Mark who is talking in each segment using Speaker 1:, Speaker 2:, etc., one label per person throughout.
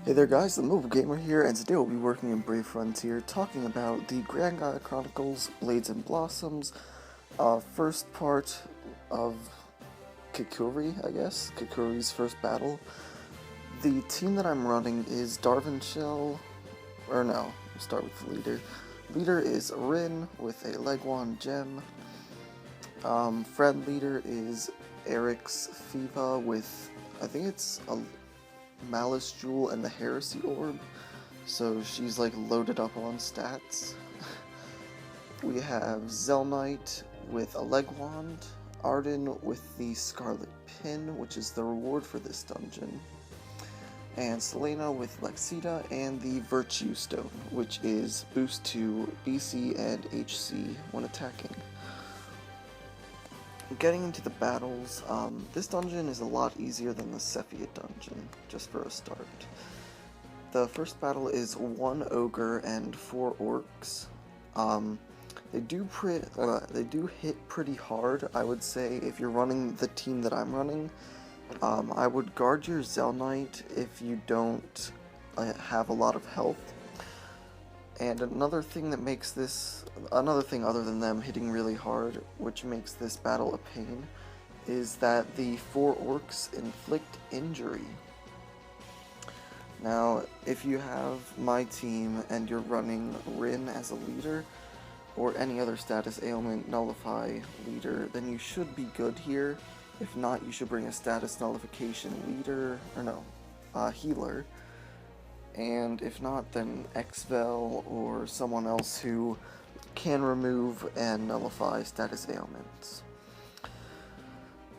Speaker 1: Hey there guys, the Mobile Gamer here, and today we'll be working in Brave Frontier, talking about the Gaia Chronicles, Blades and Blossoms, first part of Kikuri, I guess, Kikuri's first battle. The team that I'm running is Darwin Shell, or no, we'll start with the leader. Leader is Rin with a Legwand gem. Friend leader is Eric's Fiva with, I think it's a Malice Jewel and the Heresy Orb, so she's like loaded up on stats. We have Zelnite with a Legwand, Arden with the Scarlet Pin, which is the reward for this dungeon, and Selena with Lexita and the Virtue Stone, which is boost to BC and HC when attacking. Getting into the battles, this dungeon is a lot easier than the Sephia dungeon, just for a start. The first battle is 1 ogre and 4 orcs. They do hit pretty hard, I would say. If you're running the team that I'm running, I would guard your Zelnite if you don't have a lot of health. And another thing other than them hitting really hard, which makes this battle a pain, is that the 4 orcs inflict injury. Now, if you have my team and you're running Rin as a leader, or any other status ailment nullify leader, then you should be good here. If not, you should bring a status nullification leader, healer. And if not, then Xvel or someone else who can remove and nullify status ailments.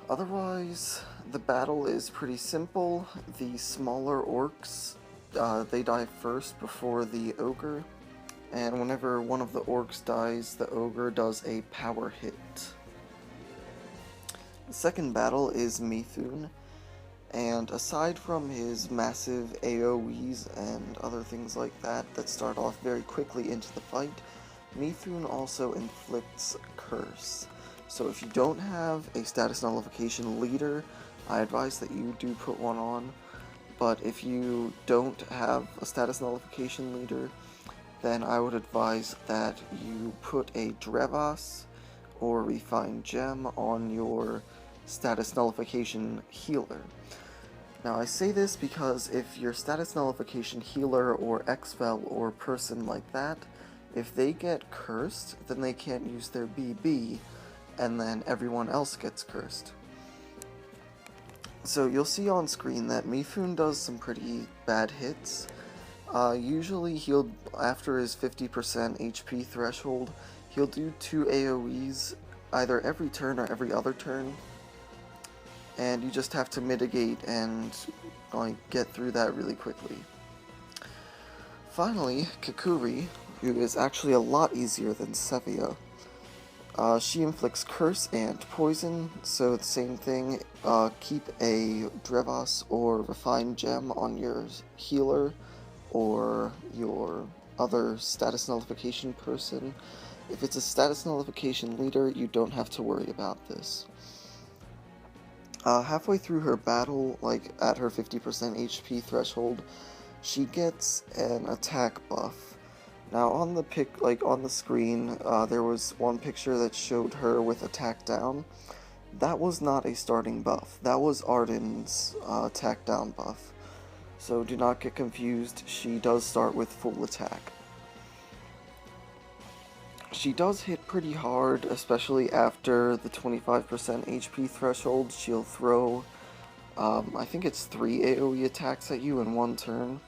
Speaker 1: Otherwise, the battle is pretty simple. The smaller orcs, they die first before the ogre, and whenever one of the orcs dies, the ogre does a power hit. The second battle is Mithun. And aside from his massive AoEs and other things like that start off very quickly into the fight, Mithun also inflicts Curse. So if you don't have a status nullification leader, I advise that you do put one on. But if you don't have a status nullification leader, then I would advise that you put a Drevas or Refined Gem on your status nullification healer. Now I say this because if your status nullification healer or Xvel or person like that, if they get cursed, then they can't use their BB, and then everyone else gets cursed. So you'll see on screen that Mifun does some pretty bad hits. Usually after his 50% HP threshold, he'll do 2 AoEs either every turn or every other turn. And you just have to mitigate and get through that really quickly. Finally, Kikuri, who is actually a lot easier than Sephia. She inflicts Curse and Poison, so the same thing, keep a Drevas or Refined Gem on your healer or your other status nullification person. If it's a status nullification leader, you don't have to worry about this. Halfway through her battle, at her 50% HP threshold, she gets an attack buff. Now on the screen, there was one picture that showed her with attack down. That was not a starting buff. That was Arden's attack down buff. So do not get confused, she does start with full attack. She does hit pretty hard, especially after the 25% HP threshold. She'll throw, I think it's 3 AoE attacks at you in one turn,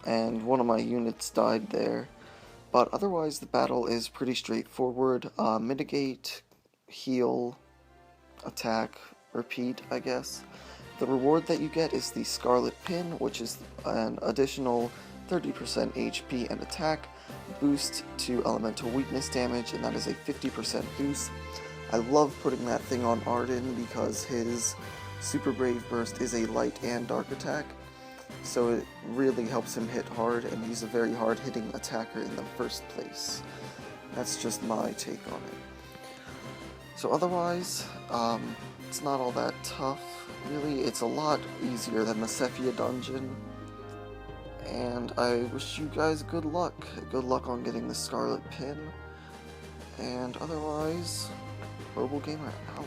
Speaker 1: and one of my units died there. But otherwise, the battle is pretty straightforward. Mitigate, heal, attack, repeat, I guess. The reward that you get is the Scarlet Pin, which is an additional 30% HP and attack, boost to elemental weakness damage, and that is a 50% boost. I love putting that thing on Arden because his Super Brave Burst is a light and dark attack, so it really helps him hit hard, and he's a very hard hitting attacker in the first place. That's just my take on it. So otherwise, it's not all that tough, really. It's a lot easier than the Sephia dungeon. And I wish you guys good luck. Good luck on getting the Scarlet Pin. And otherwise, Mobile Gamer out.